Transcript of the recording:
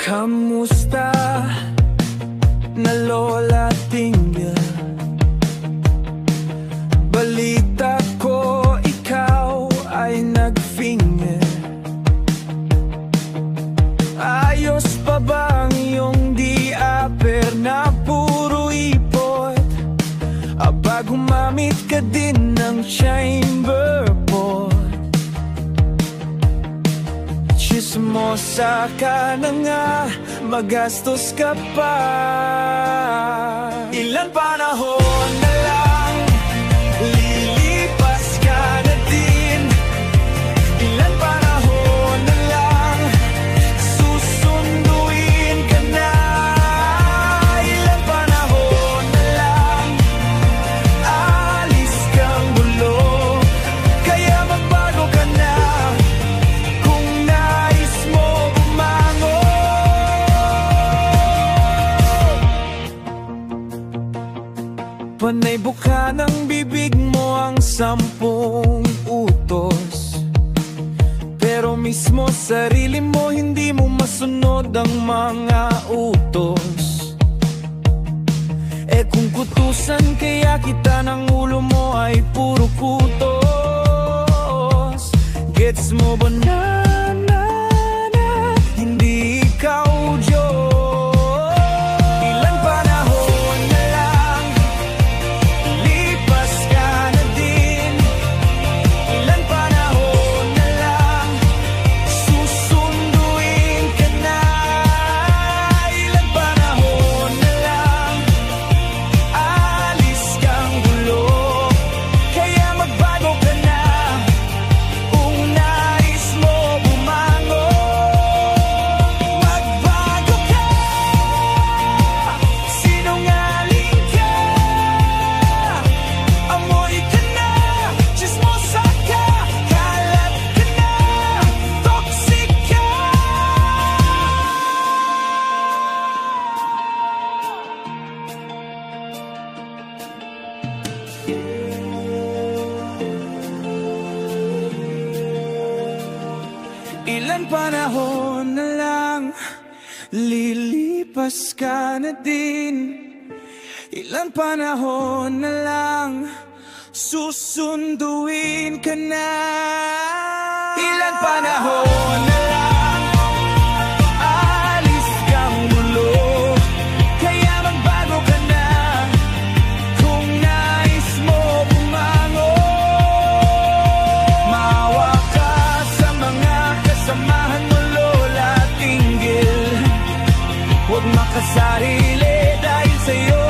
Kamusta na Lola Tinggil? Balita ko ikaw ay nag-finger. Ayos pa ba ang iyong diaper na puro ipot? Aba gumamit ka din ng chamber pot. Chismosa ka na nga, magastos ka pa. Ilan panahon na lang, lilipas ka na din. Ilan panahon na lang, susunduin ka na. Ilan panahon na lang, alis kang bulok. Kaya magbago ka na kung nais mo bumangon. Panay buka ng bibig mo ang 10 utos, pero mismo sarili mo hindi mo masunod ang mga utos. Kung kutusan kaya kita ng ulo mo ay puro kutos. Gets mo ba na hindi ikaw Diyos? Ilang panahon na lang, lipas ka na din. Ilang panahon na lang, susunduin ka na. Ilang panahon na lang, alis kang bulok. Kaya magbago ka na kung nais mo bumangon. Magbago ka, sinungaling ka, amoy ka na, chismosa ka, kalat ka na, toxic ka. Ilan panahon na lang, lilipas ka na din. Ilan panahon na lang, susunduin ka na. Ilan panahon na lang, alis kang bulok. Kaya magbago ka na kung nais mo bumangon. Maawa ka sa mga kasamahan mo, Lola Tinggil. Huwag makasarili dahil sa'yo